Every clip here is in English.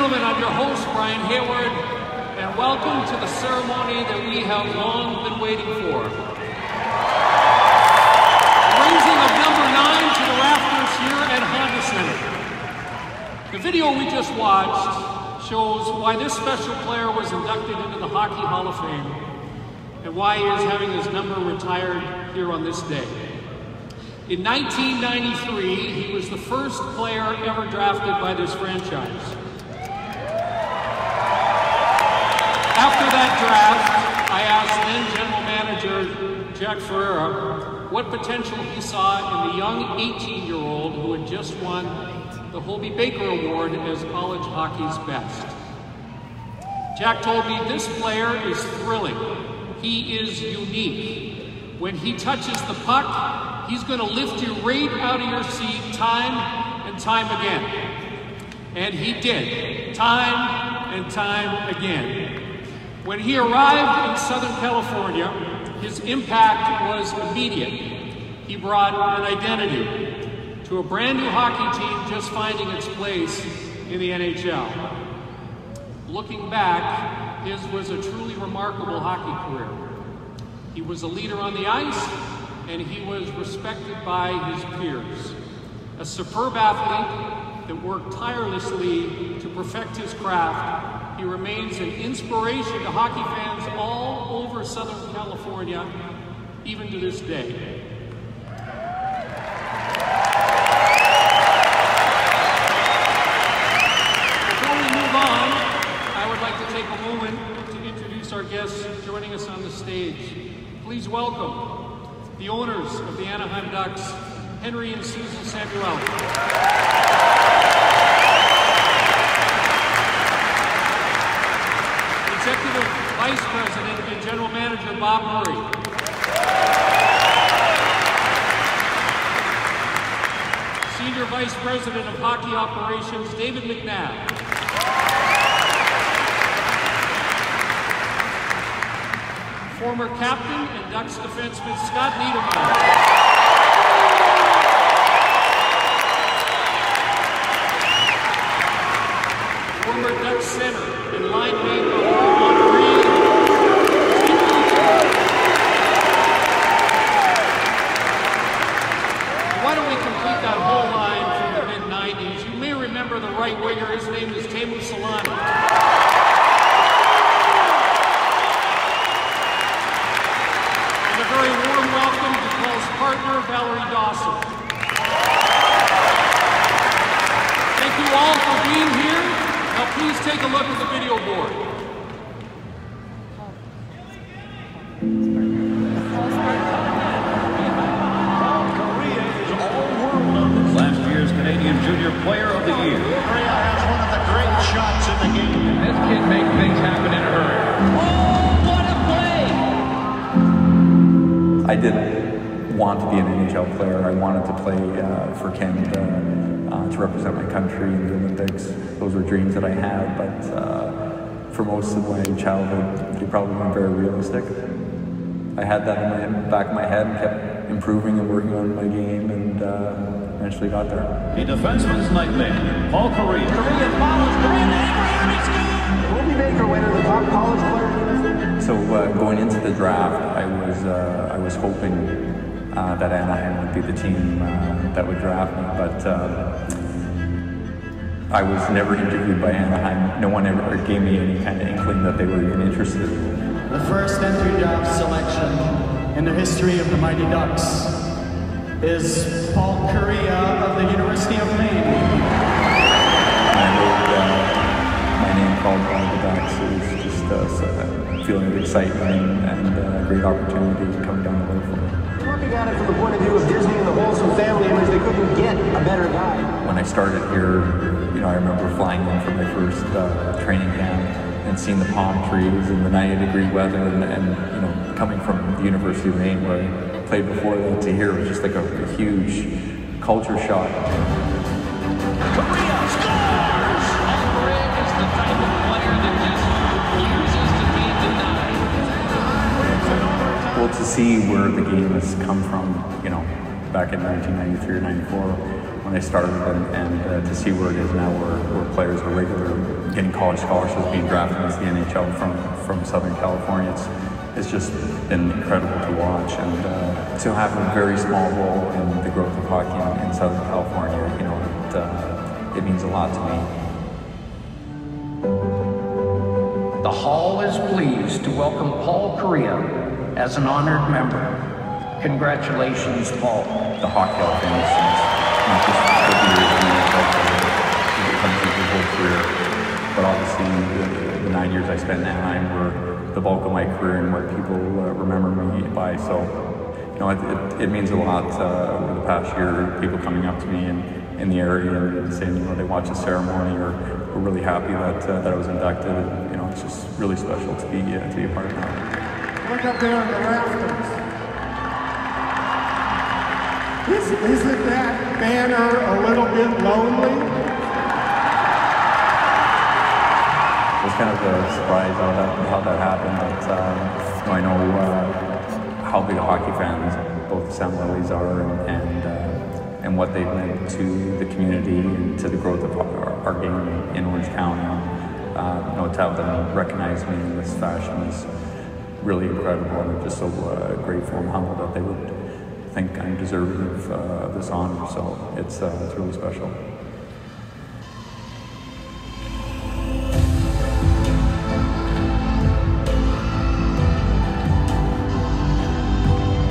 gentlemen, I'm your host, Brian Hayward, and welcome to the ceremony that we have long been waiting for. The raising of number 9 to the rafters here at Honda Center. The video we just watched shows why this special player was inducted into the Hockey Hall of Fame and why he is having his number retired here on this day. In 1993, he was the first player ever drafted by this franchise. After that draft, I asked then General Manager Jack Kariya what potential he saw in the young 18-year-old who had just won the Hobey Baker Award as college hockey's best. Jack told me this player is thrilling. He is unique. When he touches the puck, he's going to lift you right out of your seat time and time again. And he did, time and time again. When he arrived in Southern California, his impact was immediate. He brought an identity to a brand new hockey team just finding its place in the NHL. Looking back, his was a truly remarkable hockey career. He was a leader on the ice, and he was respected by his peers. A superb athlete that worked tirelessly to perfect his craft, he remains an inspiration to hockey fans all over Southern California, even to this day. Before we move on, I would like to take a moment to introduce our guests joining us on the stage. Please welcome the owners of the Anaheim Ducks, Henry and Susan Samueli. Executive Vice President and General Manager Bob Murray. Senior Vice President of Hockey Operations David McNabb. Former captain and Ducks defenseman Scott Niedermayer. Former Ducks center and line maker Why don't we complete that whole line from the mid-90s? You may remember the right winger. His name is Teemu Selanne. And a very warm welcome to Paul's partner, Valerie Dawson. Thank you all for being here. Now please take a look at the video board. Last year's Canadian Junior Player of the Year. Kariya has one of the great shots in the game. This kid makes things happen in a hurry. Oh, what a play! I didn't want to be an NHL player. I wanted to play for Canada, to represent my country in the Olympics. Those were dreams that I had, but for most of my childhood, they probably weren't very realistic. I had that in the back of my head and kept improving and working on my game, and eventually got there. A defenseman's nightmare, Paul Kariya. Kariya follows, Kariya to Abraham, he scores! Hobey Baker winner, the top college player. So going into the draft, I was hoping that Anaheim would be the team that would draft me, but I was never interviewed by Anaheim. No one ever gave me any kind of inkling that they were even interested. The first entry draft selection in the history of the Mighty Ducks is Paul Kariya of the University of Maine. I heard my name called by the Ducks. It was just a feeling of excitement and a great opportunity coming down the road for me. Looking at it from the point of view of Disney and the Wholesome family, image, they couldn't get a better guy. When I started here, I remember flying in for my first training camp and seeing the palm trees and the 90-degree weather, and coming from the University of Maine, where I played before that, to here was just like a huge culture shock. Kariya scores! Alvarez is the type of player that just refuses to be denied. Well, to see where the game has come from, back in 1993 or 94, when I started, and to see where it is now, where players are regular getting college scholarships, being drafted into the NHL from Southern California. It's just been incredible to watch, and to have a very small role in the growth of hockey in Southern California, you know, it means a lot to me. The Hall is pleased to welcome Paul Kariya as an honored member. Congratulations, Paul. The Hockey Hall of Fame is not just for the years in the country, his whole career, but obviously the 9 years I spent in Anaheim were the bulk of my career and what people remember me by. So, you know, it means a lot over the past year, people coming up to me in the area and saying, you know, they watched the ceremony or were really happy that I was inducted. And, you know, it's just really special to be a part of that. Look up there in the rafters. Isn't that banner a little bit lonely? It was kind of a surprise how that happened, but you know, I know how big hockey fans both the Sound Lilies are and what they've meant to the community and to the growth of our game in Orange County. You know, to have them recognize me in this fashion is really incredible, and I'm just so grateful and humbled that they would think I'm deserving of this honor. So it's really special.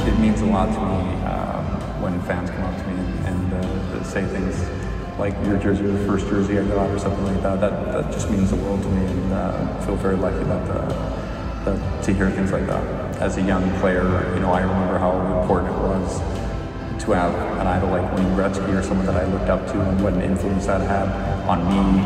It means a lot to me when fans come up to me and say things like your jersey, your first jersey I got, or something like that. That just means the world to me, and I feel very lucky that to hear things like that. As a young player, you know, I remember how important it was to have an idol like Wayne Gretzky or someone that I looked up to, and what an influence that had on me.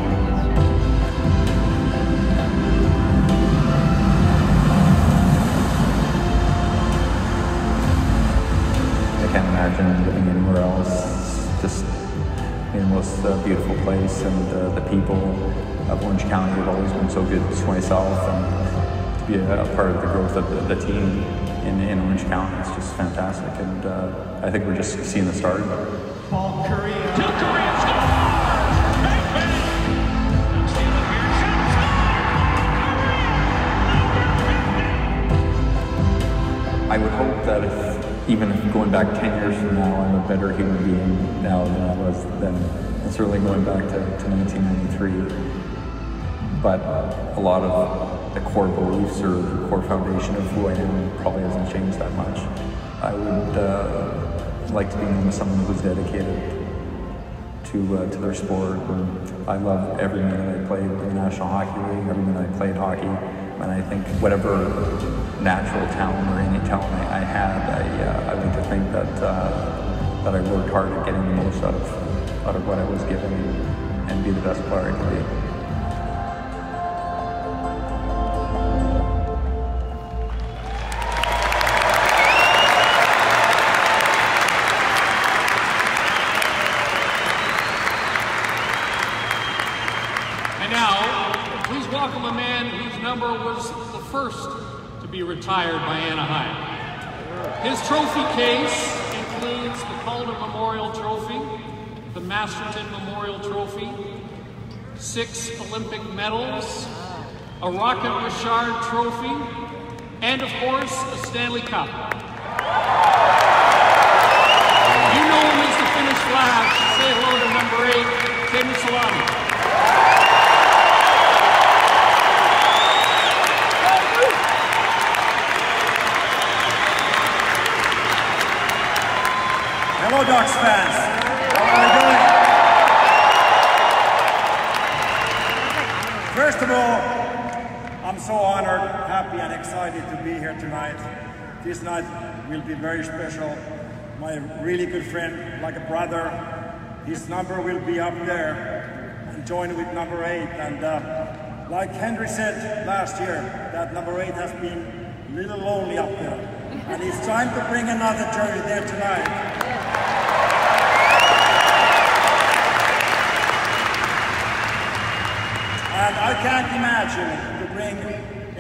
I can't imagine living anywhere else. Just the most beautiful place, and the people of Orange County have always been so good to myself, and to be a part of the growth of the team in Orange County. It's just fantastic, and I think we're just seeing the start of it. Paul Kariya. To Kariya scores! Bang, bang! Stealing here, shot, score! I would hope that even if going back 10 years from now, I'm a better human being now than I was then, and certainly going back to 1993. But a lot of the core beliefs or the core foundation of who I am probably hasn't changed that much. I would like to be known as someone who's dedicated to their sport. And I love every minute I played in the National Hockey League, every minute I played hockey. And I think whatever natural talent or innate talent I had, I like to think that I worked hard at getting the most out of what I was given and be the best player I could be. And now, please welcome a man whose number was the first to be retired by Anaheim. His trophy case includes the Calder Memorial Trophy, the Masterton Memorial Trophy, 6 Olympic medals, a Rocket Richard Trophy, and of course, a Stanley Cup. You know him as the Finnish Flash. Say hello to number 8, Teemu Salami. Hello, Ducks fans. How are you doing? First of all, I'm so honored, happy, and excited to be here tonight. This night will be very special. My really good friend, like a brother, his number will be up there and join with number 8. And like Henry said last year, that number 8 has been a little lonely up there. And it's time to bring another jersey there tonight. And I can't imagine to bring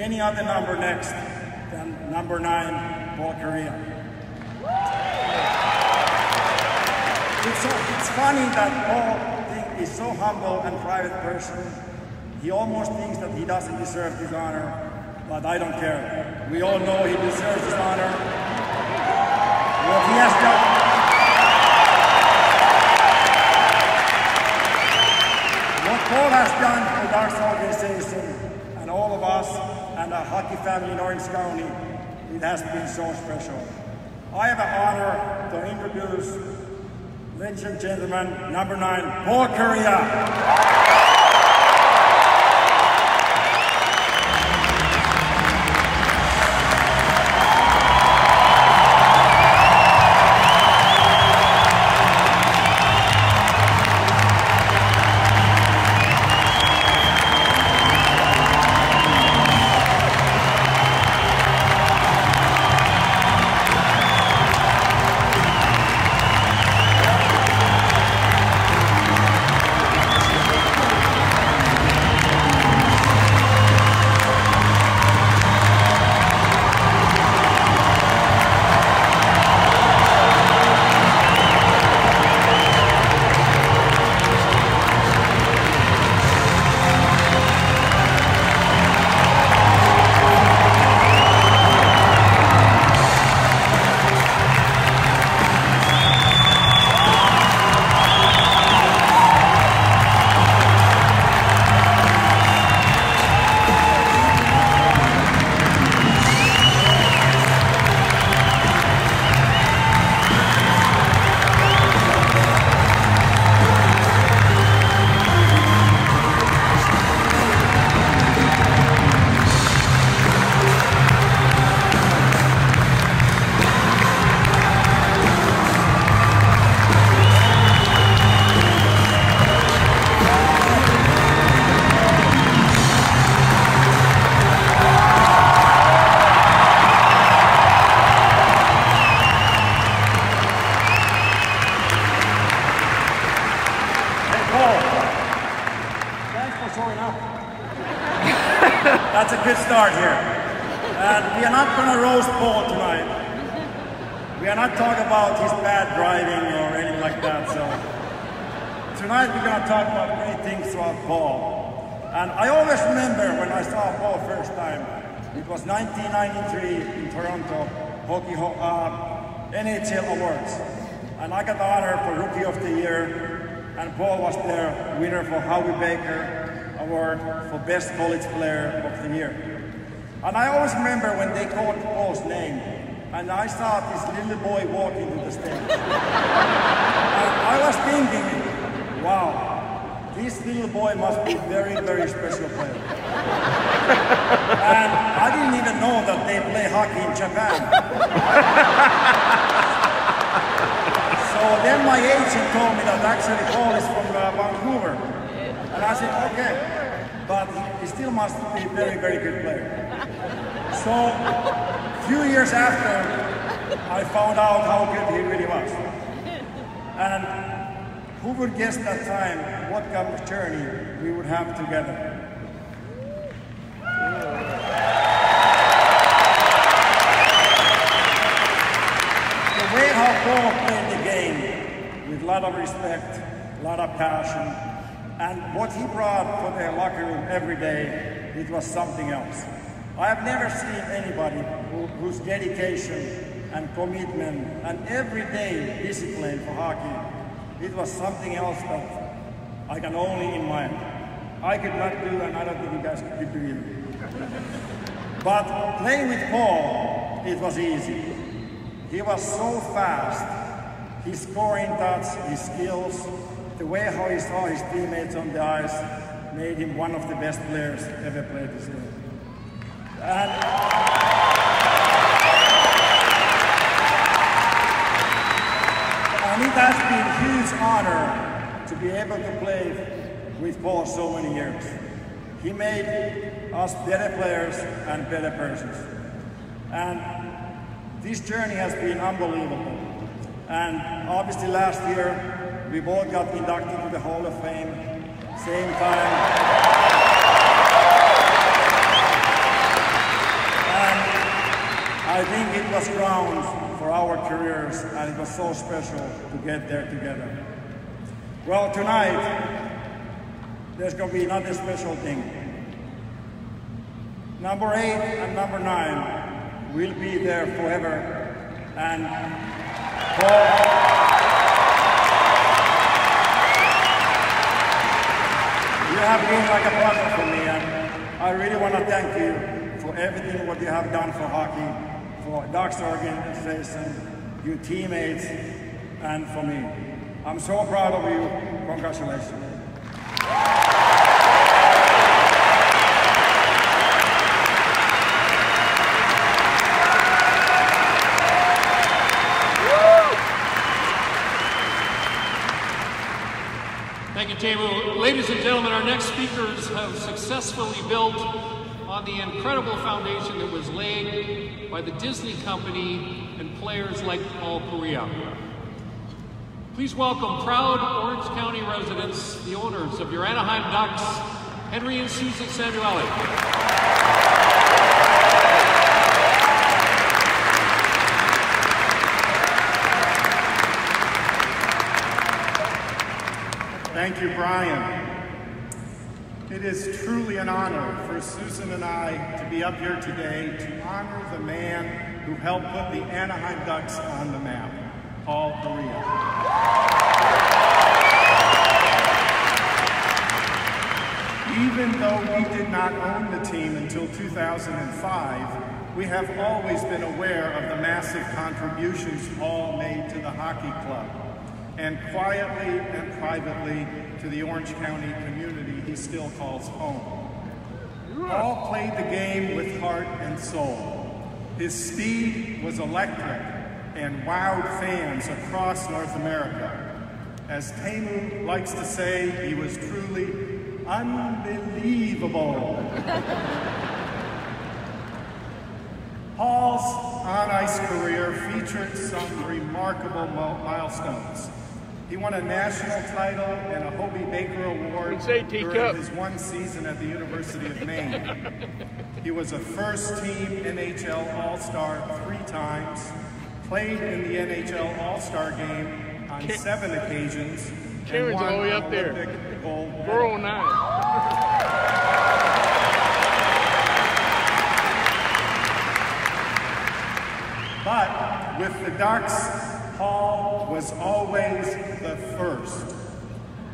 any other number next than number 9, Paul Kariya. It's funny that Paul is so humble and private person. He almost thinks that he doesn't deserve this honor, but I don't care. We all know he deserves this honor. What he has done. What Paul has done for the Ducks organization and all of us and our hockey family in Orange County, it has been so special. I have an honor to introduce, ladies and gentlemen, number 9, Paul Kariya. That's a good start here. And we are not going to roast Paul tonight. We are not talking about his bad driving or anything like that. So tonight we're going to talk about great things about Paul. And I always remember when I saw Paul first time. It was 1993 in Toronto, NHL Awards. And I got the honor for Rookie of the Year. And Paul was there, winner for Howie Baker Award for Best College Player of the Year. And I always remember when they called Paul's name, and I saw this little boy walking to the stage. And I was thinking, wow, this little boy must be a very, very special player. And I didn't even know that they play hockey in Japan. So then my agent told me that actually Paul is from Vancouver. And I said, okay, but he still must be a very, very good player. So a few years after, I found out how good he really was. And who would guess that time what kind of journey we would have together? The way how Paul played the game, with a lot of respect, a lot of passion, and what he brought for the locker room every day, it was something else. I have never seen anybody whose dedication and commitment and everyday discipline for hockey, it was something else that I can only admire. I could not do, and I don't think you guys could do either. But playing with Paul, it was easy. He was so fast. His scoring touch, his skills, the way how he saw his teammates on the ice made him one of the best players ever played this game. And it has been a huge honor to be able to play with Paul so many years. He made us better players and better persons. And this journey has been unbelievable. And obviously last year, we both got inducted to the Hall of Fame, same time. And I think it was grounds for our career years, and it was so special to get there together. Well, tonight, there's going to be another special thing. Number 8 and number 9 will be there forever, and Paul, you have been like a brother for me, and I really want to thank you for everything what you have done for hockey, for Ducks organization, your teammates, and for me. I'm so proud of you. Congratulations. Thank you, Teemu. Ladies and gentlemen, our next speakers have successfully built on the incredible foundation that was laid by the Disney Company and players like Paul Kariya. Please welcome proud Orange County residents, the owners of your Anaheim Ducks, Henry and Susan Samueli. Thank you, Brian. It is truly an honor for Susan and I to be up here today to honor the man who helped put the Anaheim Ducks on the map, Paul Kariya. Even though we did not own the team until 2005, we have always been aware of the massive contributions Paul made to the hockey club, and quietly and privately to the Orange County community he still calls home. Paul played the game with heart and soul. His speed was electric and wowed fans across North America. As Teemu likes to say, he was truly unbelievable. Paul's on-ice career featured some remarkable milestones. He won a national title and a Hobie Baker Award during his one season at the University of Maine. He was a first-team NHL All-Star 3 times, played in the NHL All-Star game on 7 occasions, and won an Olympic gold medal. 409. But with the Ducks, Paul was always the first.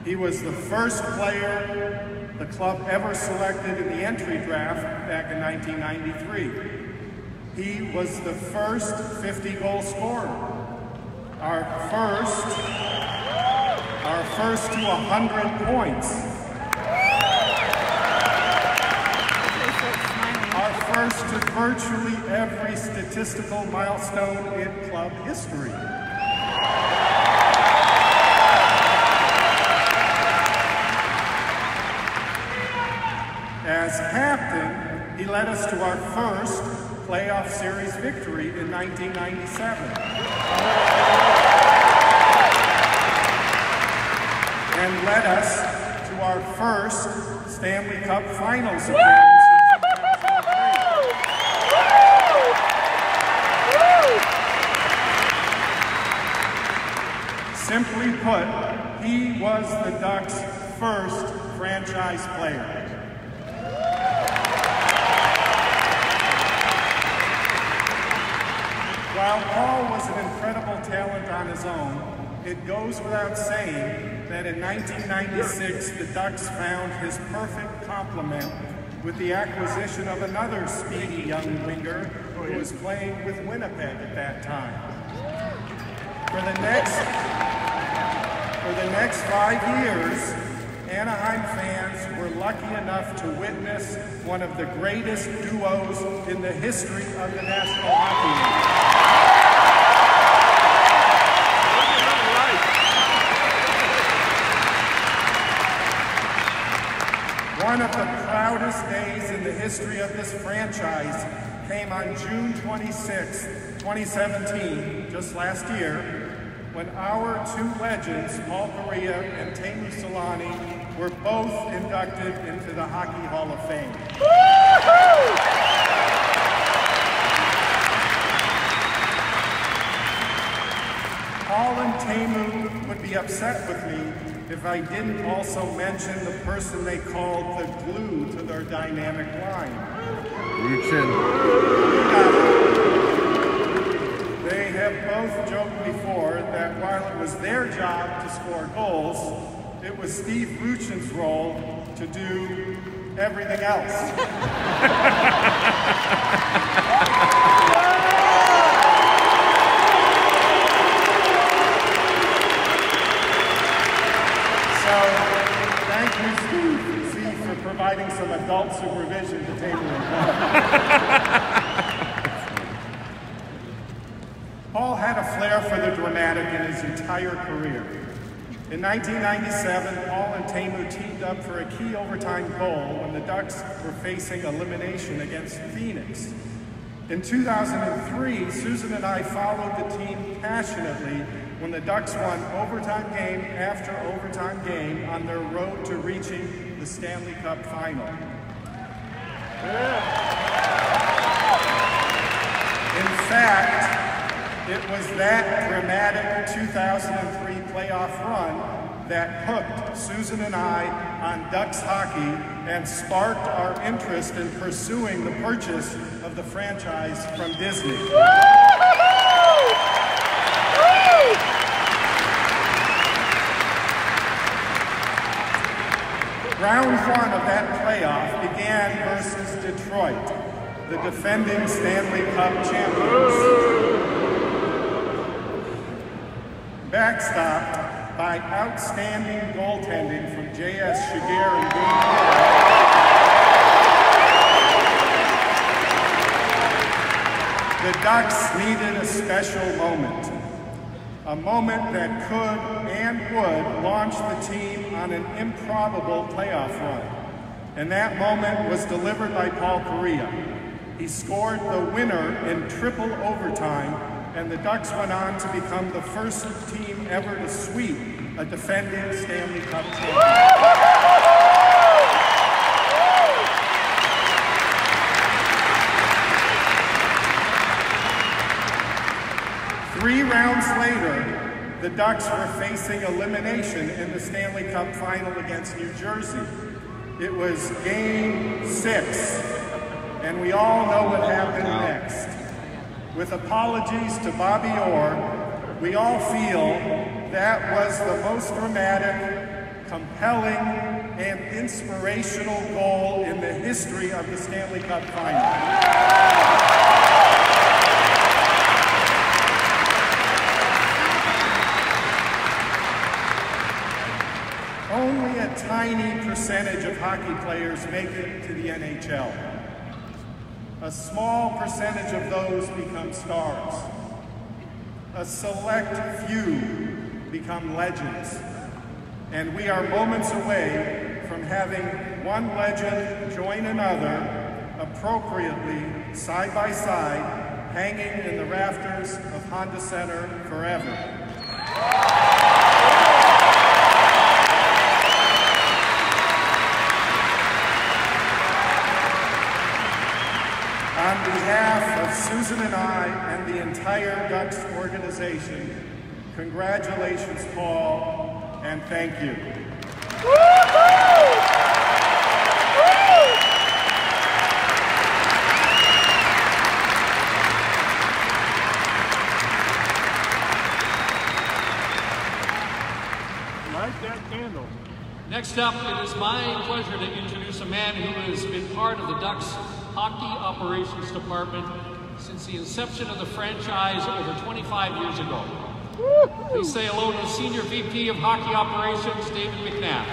He was the first player the club ever selected in the entry draft back in 1993. He was the first 50-goal scorer. Our first to 100 points. Our first to virtually every statistical milestone in club history. As captain, he led us to our first playoff series victory in 1997. And led us to our first Stanley Cup Finals appearance. Simply put, he was the Ducks' first franchise player. While Paul was an incredible talent on his own, it goes without saying that in 1996, the Ducks found his perfect complement with the acquisition of another speedy young winger who was playing with Winnipeg at that time. For the next 5 years, Anaheim fans were lucky enough to witness one of the greatest duos in the history of the National Hockey League. One of the proudest days in the history of this franchise came on June 26, 2017, just last year, when our two legends, Paul Kariya and Teemu Selanne, were both inducted into the Hockey Hall of Fame. upset with me if I didn't also mention the person they called the glue to their dynamic line. They have both joked before that while it was their job to score goals, it was Steve Ruchin's role to do everything else. Thank you, Steve, for providing some adult supervision to table and Paul had a flair for the dramatic in his entire career. In 1997, Paul and Teemu teamed up for a key overtime goal when the Ducks were facing elimination against Phoenix. In 2003, Susan and I followed the team passionately when the Ducks won overtime game after overtime game on their road to reaching the Stanley Cup final. In fact, it was that dramatic 2003 playoff run that hooked Susan and I on Ducks hockey and sparked our interest in pursuing the purchase of the franchise from Disney. Round one of that playoff began versus Detroit, the defending Stanley Cup champions. Backstopped by outstanding goaltending from J.S. Shiger and Game 1, the Ducks needed a special moment. A moment that could and would launch the team on an improbable playoff run. And that moment was delivered by Paul Kariya. He scored the winner in triple overtime, and the Ducks went on to become the first team ever to sweep a defending Stanley Cup champion. Three rounds later, the Ducks were facing elimination in the Stanley Cup final against New Jersey. It was Game 6, and we all know what happened next. With apologies to Bobby Orr, we all feel that was the most dramatic, compelling, and inspirational goal in the history of the Stanley Cup final. Only a tiny percentage of hockey players make it to the NHL. A small percentage of those become stars. A select few become legends. And we are moments away from having one legend join another, appropriately, side by side, hanging in the rafters of Honda Center forever. On behalf of Susan and I and the entire Ducks organization, congratulations, Paul, and thank you. Light that candle. Next up, it is my pleasure to introduce a man who has been part of the Ducks Hockey Operations Department since the inception of the franchise over 25 years ago. Please say hello to the Senior VP of Hockey Operations, David McNabb.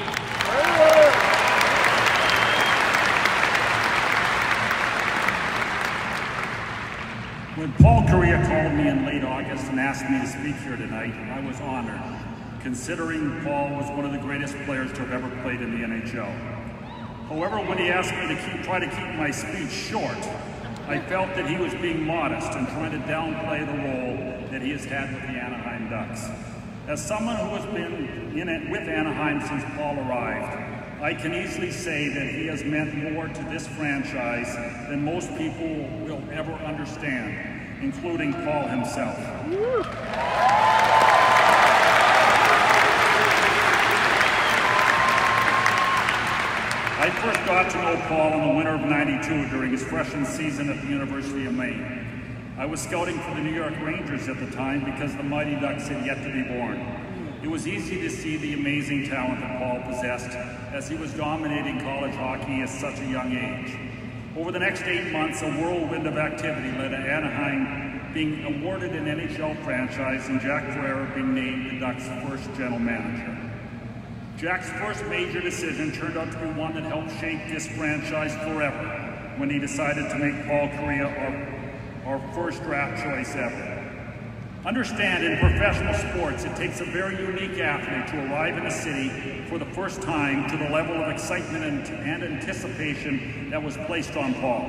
When Paul Kariya called me in late August and asked me to speak here tonight, I was honored, considering Paul was one of the greatest players to have ever played in the NHL. However, when he asked me to try to keep my speech short, I felt that he was being modest and trying to downplay the role that he has had with the Anaheim Ducks. As someone who has been in it with Anaheim since Paul arrived, I can easily say that he has meant more to this franchise than most people will ever understand, including Paul himself. I first got to know Paul in the winter of '92 during his freshman season at the University of Maine. I was scouting for the New York Rangers at the time because the Mighty Ducks had yet to be born. It was easy to see the amazing talent that Paul possessed as he was dominating college hockey at such a young age. Over the next 8 months, a whirlwind of activity led to Anaheim being awarded an NHL franchise and Jack Kariya being named the Ducks' first general manager. Jack's first major decision turned out to be one that helped shape this franchise forever when he decided to make Paul Kariya our first draft choice ever. Understand, in professional sports, it takes a very unique athlete to arrive in a city for the first time to the level of excitement and anticipation that was placed on Paul.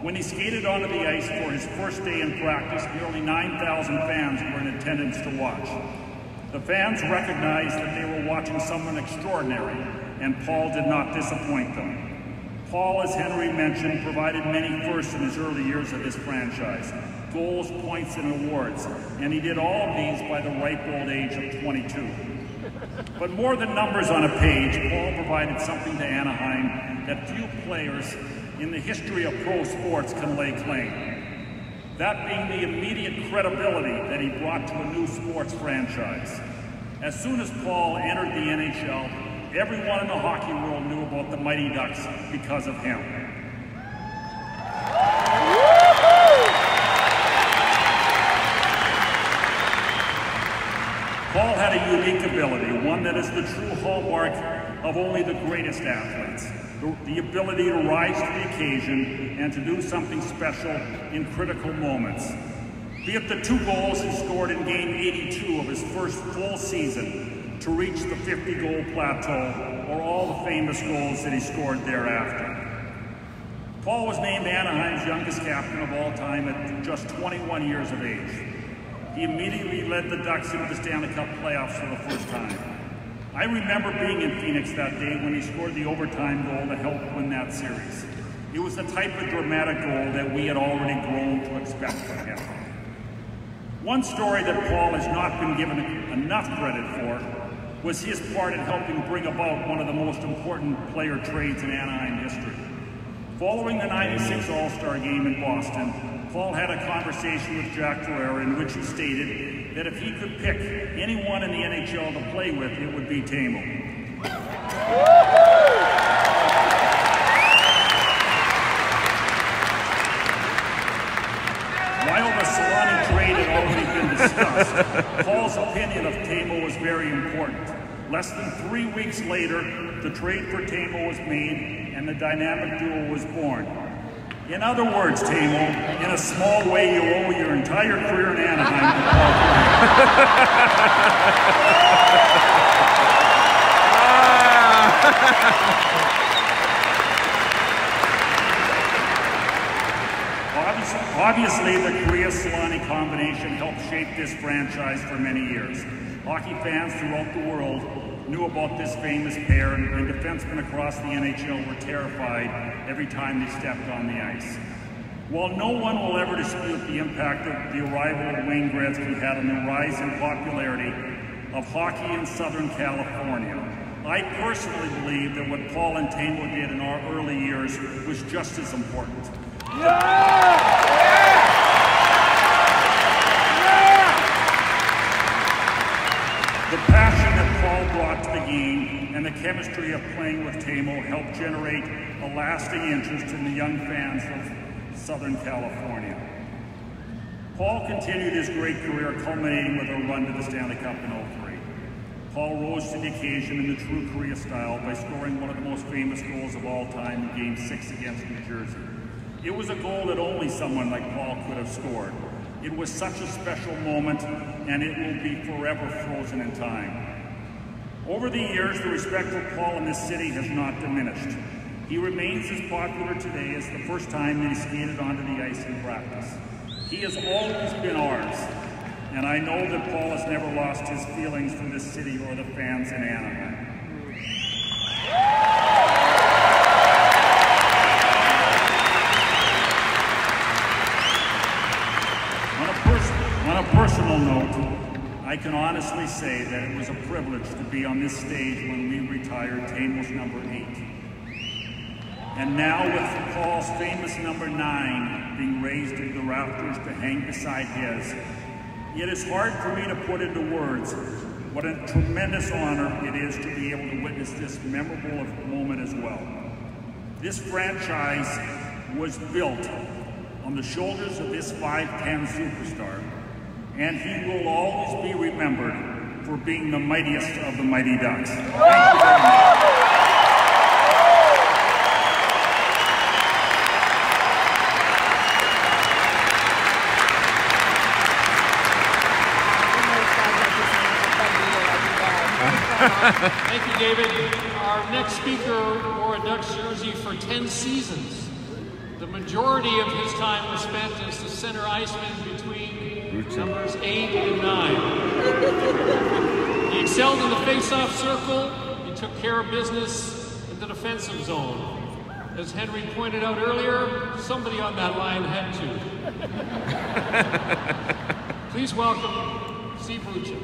When he skated onto the ice for his first day in practice, nearly 9,000 fans were in attendance to watch. The fans recognized that they were watching someone extraordinary, and Paul did not disappoint them. Paul, as Henry mentioned, provided many firsts in his early years of this franchise. Goals, points, and awards, and he did all of these by the ripe old age of 22. But more than numbers on a page, Paul provided something to Anaheim that few players in the history of pro sports can lay claim. That being the immediate credibility that he brought to a new sports franchise. As soon as Paul entered the NHL, everyone in the hockey world knew about the Mighty Ducks because of him. Paul had a unique ability, one that is the true hallmark of only the greatest athletes. The ability to rise to the occasion and to do something special in critical moments. Be it the 2 goals he scored in game 82 of his first full season to reach the 50-goal plateau, or all the famous goals that he scored thereafter. Paul was named Anaheim's youngest captain of all time at just 21 years of age. He immediately led the Ducks into the Stanley Cup playoffs for the first time. I remember being in Phoenix that day when he scored the overtime goal that helped win that series. It was the type of dramatic goal that we had already grown to expect from him. One story that Paul has not been given enough credit for was his part in helping bring about one of the most important player trades in Anaheim history. Following the '96 All-Star game in Boston, Paul had a conversation with Jack Kariya in which he stated that if he could pick anyone in the NHL to play with, it would be Tamo. While the Solani trade had already been discussed, Paul's opinion of Tamo was very important. Less than 3 weeks later, the trade for Tamo was made and the dynamic duo was born. In other words, Tamo, in a small way, you owe your entire career in Anaheim to Paul Kariya. Obviously, the Kariya-Solani combination helped shape this franchise for many years. Hockey fans throughout the world knew about this famous pair, and defensemen across the NHL were terrified every time they stepped on the ice. While no one will ever dispute the impact of the arrival of Wayne Gretzky had on the rise in popularity of hockey in Southern California, I personally believe that what Paul and Tamo did in our early years was just as important. The passion that Paul brought to the game and the chemistry of playing with Tamo helped generate a lasting interest in the young fans of Southern California. Paul continued his great career, culminating with a run to the Stanley Cup in '03. Paul rose to the occasion in the true Kariya style by scoring one of the most famous goals of all time in Game 6 against New Jersey. It was a goal that only someone like Paul could have scored. It was such a special moment, and it will be forever frozen in time. Over the years, the respect for Paul in this city has not diminished. He remains as popular today as the first time that he skated onto the ice in practice. He has always been ours, and I know that Paul has never lost his feelings for this city or the fans in Anaheim. On a personal note, I can honestly say that it was a privilege to be on this stage when we retired Tamo's number 8. And now with Paul's famous number 9 being raised into the rafters to hang beside his, it is hard for me to put into words what a tremendous honor it is to be able to witness this memorable moment as well. This franchise was built on the shoulders of this 5'10" superstar, and he will always be remembered for being the mightiest of the Mighty Ducks. Thank you very much. Thank you, David. Our next speaker wore a Ducks jersey for 10 seasons. The majority of his time was spent as the center iceman between numbers 8 and 9. He excelled in the face-off circle. He took care of business in the defensive zone. As Henry pointed out earlier, somebody on that line had to. Please welcome Steve Ruchin.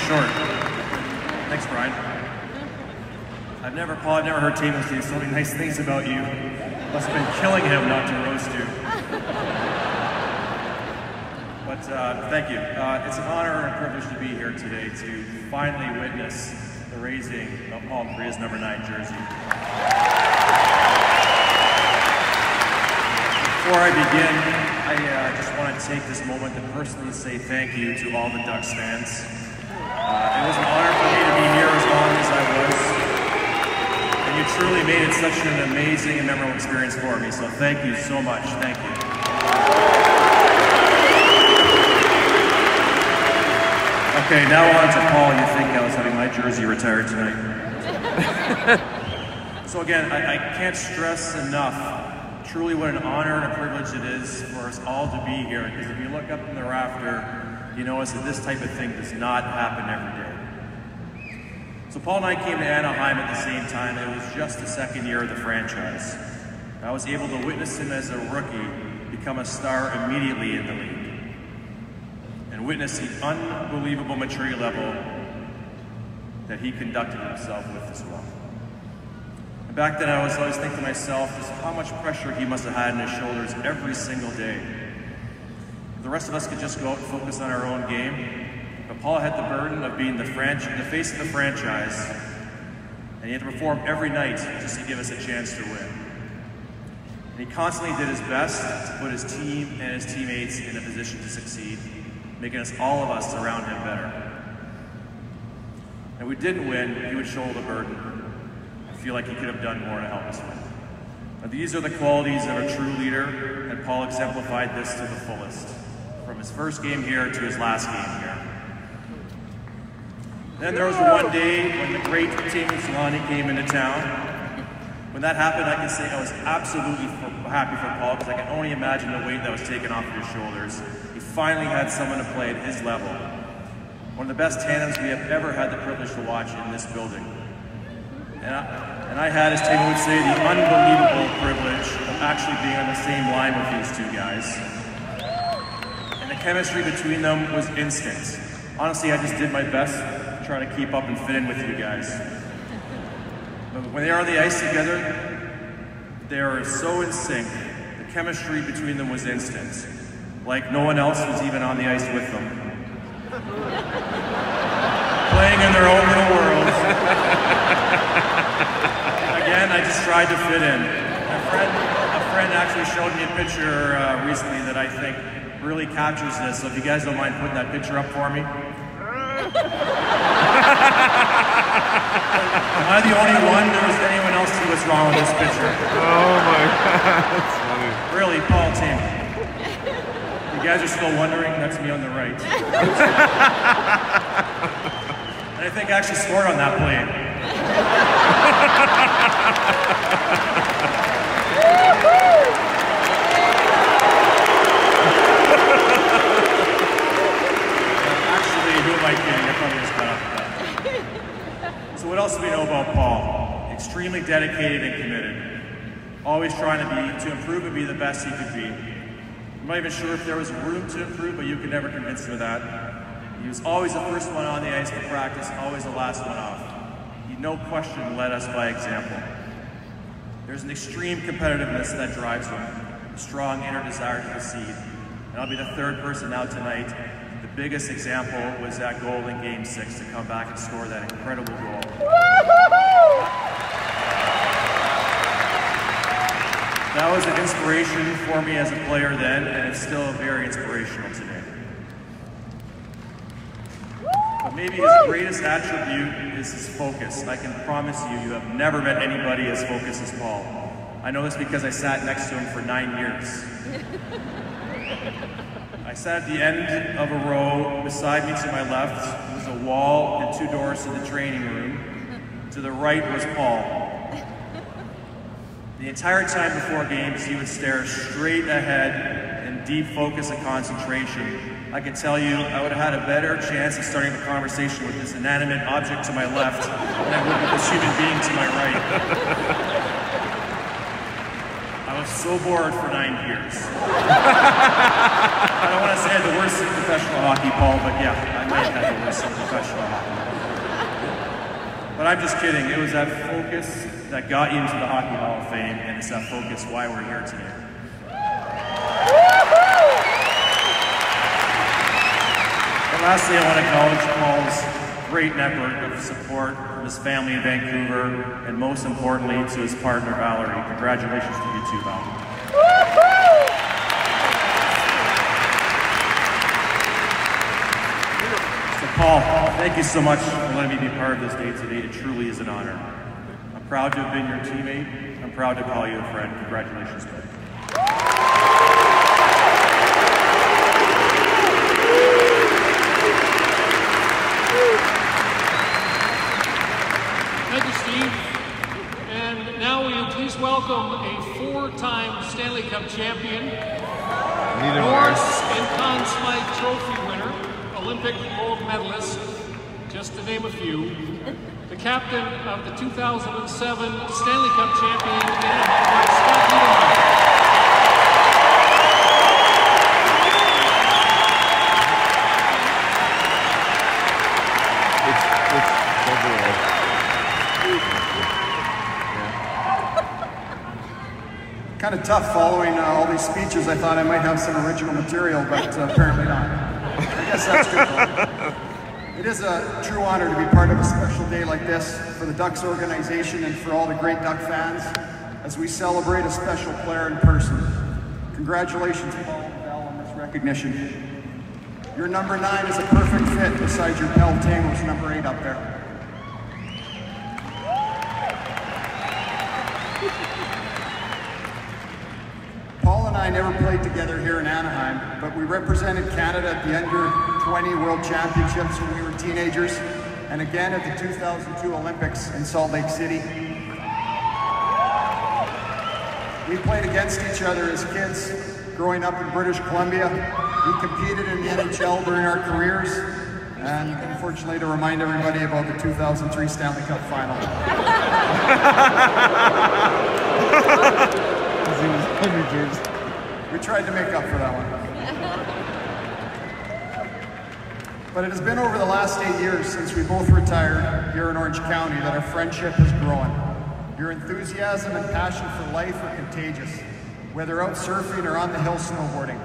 Short. Thanks, Brian. Paul, I've never heard Tatum say so many nice things about you. Must have been killing him not to roast you. But thank you. It's an honor and a privilege to be here today to finally witness the raising of Paul Kariya's number 9 jersey. Before I begin, I just want to take this moment to personally say thank you to all the Ducks fans. It was an honor for me to be here as long as I was, and you truly made it such an amazing and memorable experience for me, so thank you so much. Thank you. Okay, now on to Paul. You think I was having my jersey retired tonight. So again, I can't stress enough truly what an honor and a privilege it is for us all to be here, because if you look up in the rafter, you notice that this type of thing does not happen every day. So Paul and I came to Anaheim at the same time. It was just the second year of the franchise. I was able to witness him as a rookie become a star immediately in the league, and witness the unbelievable maturity level that he conducted himself with as well. And back then I was always thinking to myself just how much pressure he must have had on his shoulders every single day. The rest of us could just go out and focus on our own game, but Paul had the burden of being the face of the franchise, and he had to perform every night just to give us a chance to win. And he constantly did his best to put his team and his teammates in a position to succeed, making all of us around him better. And we didn't win, he would shoulder the burden. I feel like he could have done more to help us win. Now, these are the qualities of a true leader, and Paul exemplified this to the fullest, from his first game here to his last game here. Then there was one day when the great Tatum Solani came into town. When that happened, I can say I was absolutely happy for Paul, because I can only imagine the weight that was taken off of his shoulders. He finally had someone to play at his level. One of the best tandems we have ever had the privilege to watch in this building. And I had, as Tatum would say, the unbelievable privilege of actually being on the same line with these two guys. And the chemistry between them was instant. Honestly, I just did my best to try to keep up and fit in with you guys. But when they are on the ice together, they are so in sync. The chemistry between them was instant. Like no one else was even on the ice with them. Playing in their own little worlds. Again, I just tried to fit in. A friend actually showed me a picture recently that I think really captures this, so if you guys don't mind putting that picture up for me. Am I the only one, or is anyone else see what's wrong with this picture? Oh my God, that's funny. Really, Paul, Tim. You guys are still wondering, that's me on the right. And I think I actually scored on that play. Actually, who am I kidding? I probably just got off that. So what else do we know about Paul? Extremely dedicated and committed. Always trying to improve and be the best he could be. I'm not even sure if there was room to improve, but you could never convince him of that. He was always the first one on the ice to practice, always the last one off. He, no question, led us by example. There's an extreme competitiveness that drives him, a strong inner desire to succeed. And I'll be the third person out tonight. The biggest example was that goal in Game 6 to come back and score that incredible goal. That was an inspiration for me as a player then, and it's still very inspirational today. But maybe his greatest attribute is his focus. I can promise you, you have never met anybody as focused as Paul. I know this because I sat next to him for 9 years. I sat at the end of a row. Beside me to my left was a wall and 2 doors to the training room. To the right was Paul. The entire time before games, he would stare straight ahead in deep focus and concentration. I can tell you, I would have had a better chance of starting a conversation with this inanimate object to my left than I would with this human being to my right. I was so bored for 9 years. I don't want to say I had the worst in professional hockey, Paul, but yeah, I might have had the worst in professional hockey. But I'm just kidding. It was that focus that got you into the Hockey Hall of Fame, and it's that focus why we're here today. And lastly, I want to acknowledge Paul's great network of support from his family in Vancouver, and most importantly, to his partner, Valerie. Congratulations to you too, Valerie. So Paul, thank you so much for letting me be part of this day today. It truly is an honor. I'm proud to have been your teammate. I'm proud to call you a friend. Congratulations, buddy. Thank you, Steve. And now will you please welcome a 4-time Stanley Cup champion, Norris and Conn Smythe Trophy winner, Olympic gold medalist, just to name a few, the captain of the 2007 Stanley Cup champion, Anaheim, Scott Niedermayer. Kind of tough following all these speeches. I thought I might have some original material, but apparently not. I guess that's good. It is a true honor to be part of a special day like this for the Ducks organization and for all the great Duck fans as we celebrate a special player in person. Congratulations, Paul and Val, on this recognition. Your number 9 is a perfect fit beside your pal Tamo's number 8 up there. Paul and I never played together here in Anaheim, but we represented Canada at the Under-20 World Championships when we were teenagers, and again at the 2002 Olympics in Salt Lake City. We played against each other as kids growing up in British Columbia. We competed in the NHL during our careers, and unfortunately to remind everybody about the 2003 Stanley Cup final. We tried to make up for that one. But it has been over the last 8 years since we both retired here in Orange County that our friendship has grown. Your enthusiasm and passion for life are contagious, whether out surfing or on the hill snowboarding.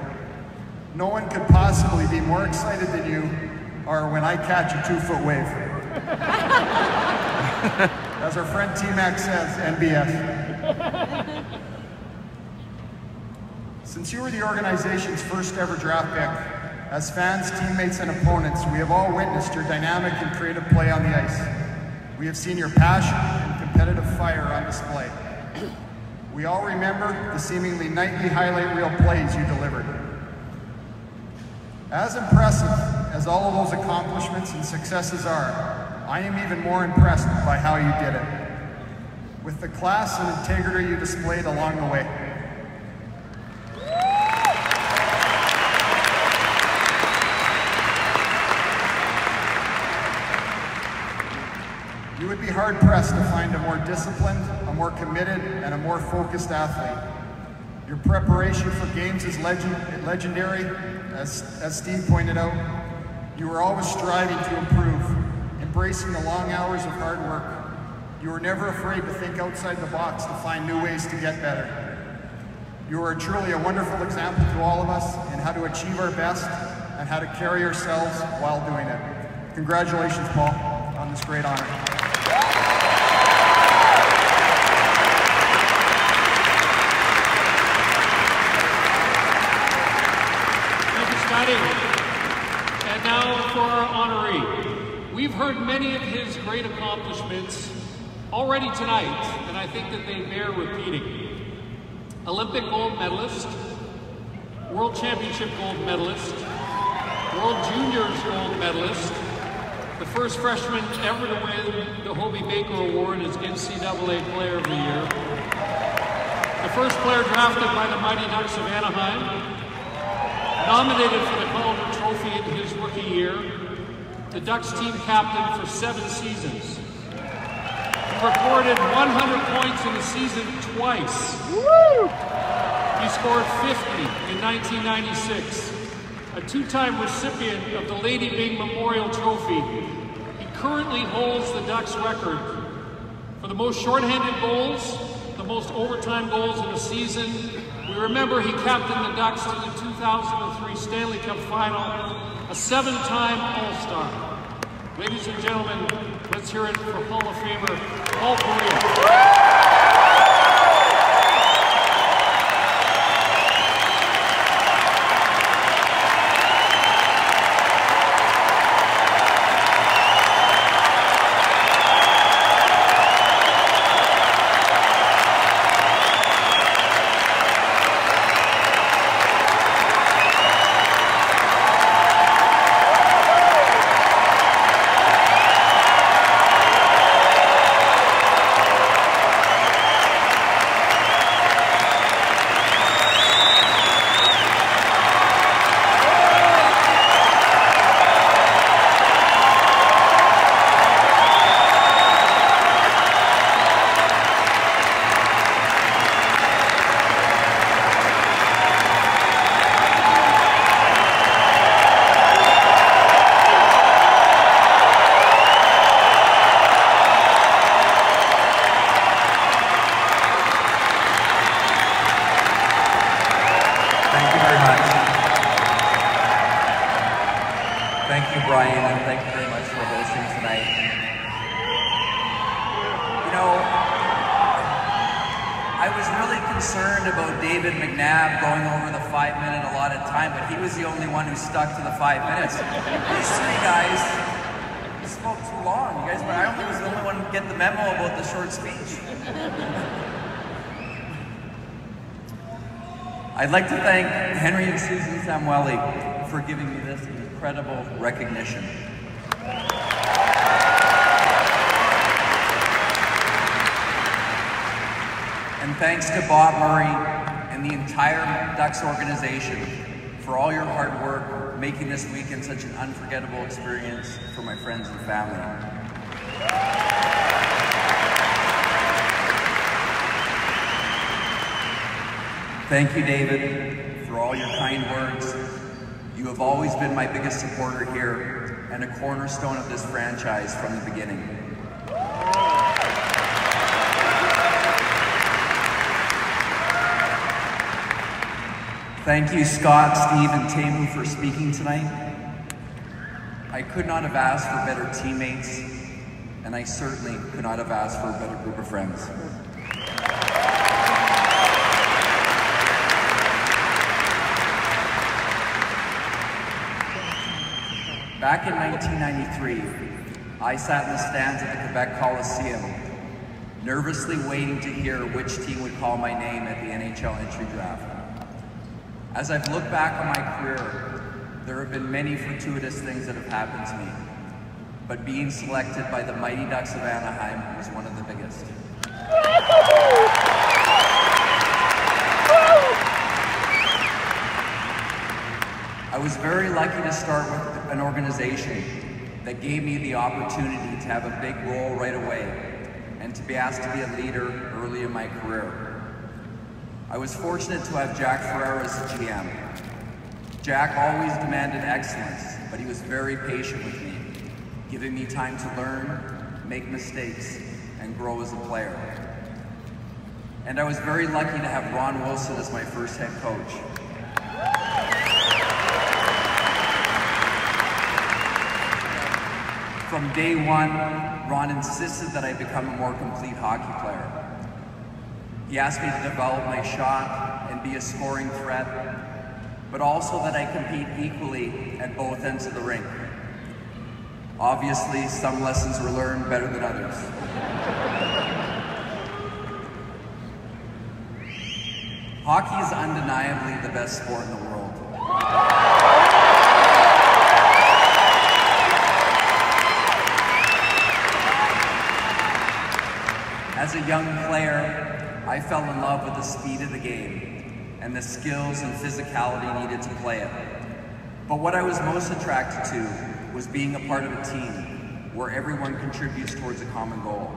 No one could possibly be more excited than you are when I catch a 2-foot wave. As our friend T-Mac says, NBS. Since you were the organization's first ever draft pick, as fans, teammates, and opponents, we have all witnessed your dynamic and creative play on the ice. We have seen your passion and competitive fire on display. We all remember the seemingly nightly highlight reel plays you delivered. As impressive as all of those accomplishments and successes are, I am even more impressed by how you did it, with the class and integrity you displayed along the way. You would be hard-pressed to find a more disciplined, a more committed, and a more focused athlete. Your preparation for games is legendary, as Steve pointed out. You were always striving to improve, embracing the long hours of hard work. You were never afraid to think outside the box to find new ways to get better. You are truly a wonderful example to all of us in how to achieve our best and how to carry ourselves while doing it. Congratulations, Paul, on this great honor. And now for our honoree. We've heard many of his great accomplishments already tonight, and I think that they bear repeating. Olympic gold medalist, World Championship gold medalist, World Juniors gold medalist, the first freshman ever to win the Hobie Baker Award as NCAA Player of the Year, the first player drafted by the Mighty Ducks of Anaheim, nominated for the Calder Trophy in his rookie year, the Ducks team captain for 7 seasons. He recorded 100 points in a season twice. Woo! He scored 50 in 1996. A 2-time recipient of the Lady Byng Memorial Trophy, he currently holds the Ducks record for the most shorthanded goals, the most overtime goals in a season. We remember he captained the Ducks to the 2003 Stanley Cup Final, a 7-time All-Star. Ladies and gentlemen, let's hear it for Hall of Famer Paul Kariya. Stuck to the 5 minutes. These 3 guys spoke too long. You guys, I only was the only one to get the memo about the short speech. I'd like to thank Henry and Susan Samueli for giving me this incredible recognition. And thanks to Bob Murray and the entire Ducks organization for all your hard work, making this weekend such an unforgettable experience for my friends and family. Thank you, David, for all your kind words. You have always been my biggest supporter here and a cornerstone of this franchise from the beginning. Thank you, Scott, Steve, and Tamu for speaking tonight. I could not have asked for better teammates, and I certainly could not have asked for a better group of friends. Back in 1993, I sat in the stands at the Quebec Coliseum, nervously waiting to hear which team would call my name at the NHL entry draft. As I've looked back on my career, there have been many fortuitous things that have happened to me, but being selected by the Mighty Ducks of Anaheim was one of the biggest. I was very lucky to start with an organization that gave me the opportunity to have a big role right away and to be asked to be a leader early in my career. I was fortunate to have Jack Ferrara as the GM. Jack always demanded excellence, but he was very patient with me, giving me time to learn, make mistakes, and grow as a player. And I was very lucky to have Ron Wilson as my first head coach. From day one, Ron insisted that I become a more complete hockey player. He asked me to develop my shot and be a scoring threat, but also that I compete equally at both ends of the rink. Obviously, some lessons were learned better than others. Hockey is undeniably the best sport in the world. As a young player, I fell in love with the speed of the game and the skills and physicality needed to play it. But what I was most attracted to was being a part of a team where everyone contributes towards a common goal.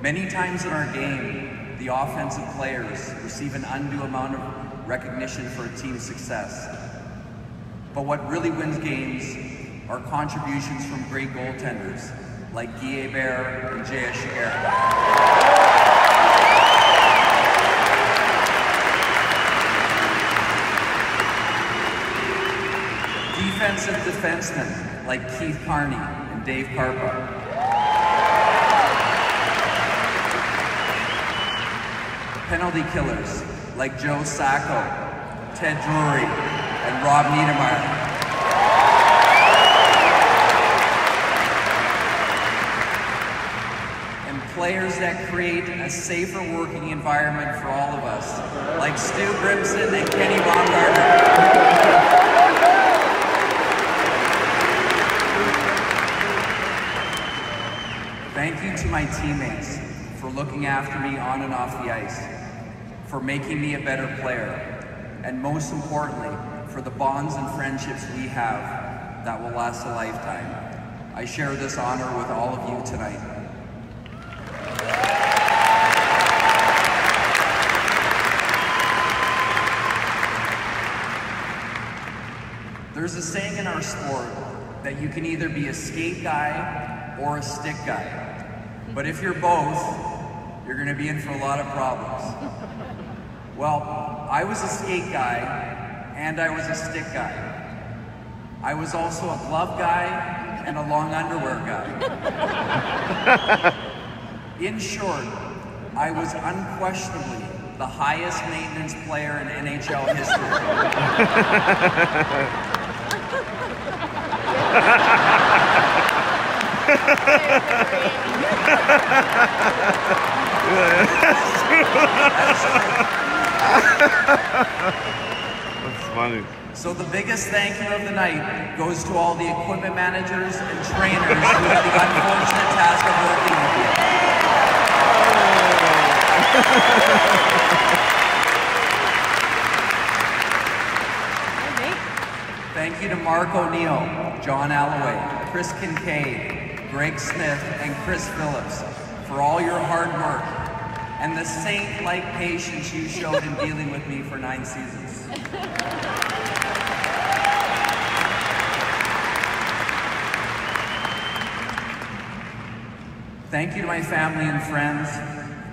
Many times in our game, the offensive players receive an undue amount of recognition for a team's success. But what really wins games are contributions from great goaltenders like Guy Hebert and J.S. Shiger. Defensive defensemen like Keith Carney and Dave Carpa. Penalty killers like Joe Sacco, Ted Drury, and Rob Niedermeyer. And players that create a safer working environment for all of us, like Stu Grimson and Kenny Baumgartner. Thank you to my teammates for looking after me on and off the ice, for making me a better player, and most importantly, for the bonds and friendships we have that will last a lifetime. I share this honor with all of you tonight. There's a saying in our sport that you can either be a skate guy or a stick guy. But if you're both, you're gonna be in for a lot of problems. Well, I was a skate guy and I was a stick guy. I was also a glove guy and a long underwear guy. In short, I was unquestionably the highest maintenance player in NHL history. That's funny. So the biggest thank you of the night goes to all the equipment managers and trainers who had the unfortunate task of working with you. Thank you to Mark O'Neill, John Alloway, Chris Kincaid, Greg Smith, and Chris Phillips for all your hard work and the saint-like patience you showed in dealing with me for 9 seasons. Thank you to my family and friends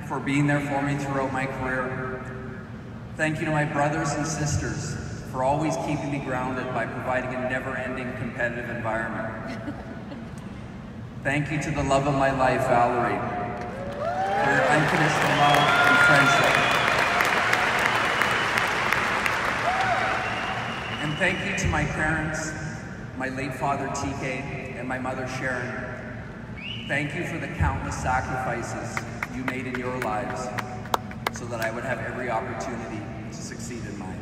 for being there for me throughout my career. Thank you to my brothers and sisters for always keeping me grounded by providing a never-ending competitive environment. Thank you to the love of my life, Valerie, for your unconditional love and friendship. And thank you to my parents, my late father, TK, and my mother, Sharon. Thank you for the countless sacrifices you made in your lives so that I would have every opportunity to succeed in mine.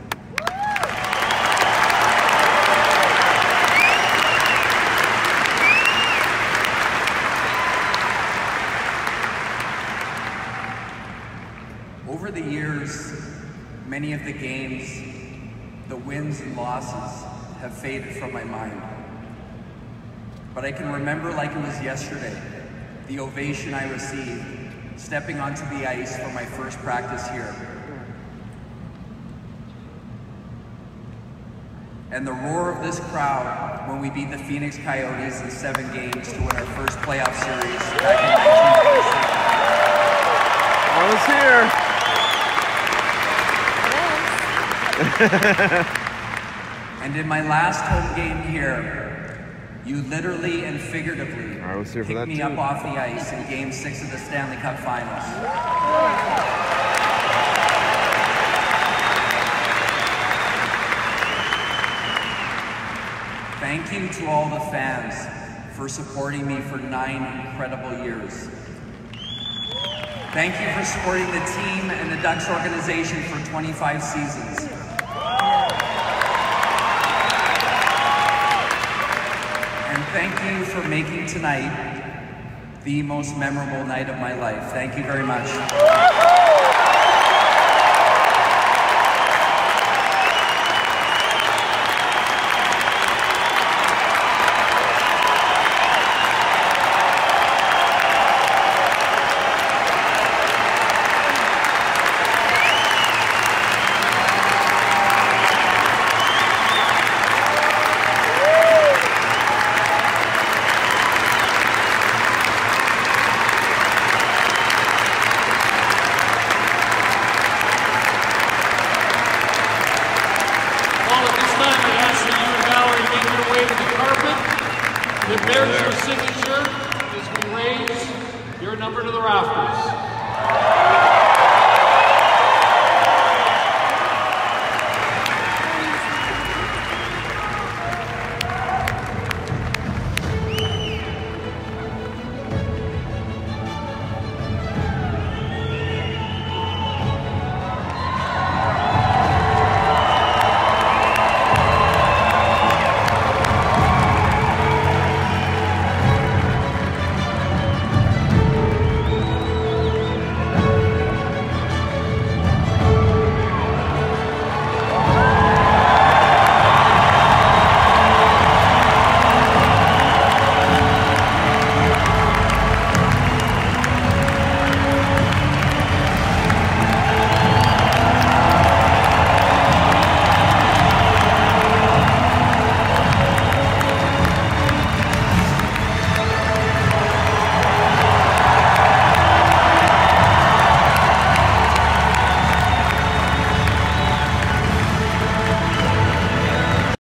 Over the years, many of the games, the wins and losses have faded from my mind. But I can remember like it was yesterday, the ovation I received stepping onto the ice for my first practice here. and the roar of this crowd when we beat the Phoenix Coyotes in 7 games to win our first playoff series back in 1997. I was here. And in my last home game here, you literally and figuratively picked me up off the ice in Game 6 of the Stanley Cup Finals. Thank you to all the fans for supporting me for 9 incredible years. Thank you for supporting the team and the Ducks organization for 25 seasons. And thank you for making tonight the most memorable night of my life. Thank you very much. That bears your signature as we raise your number to the rafters.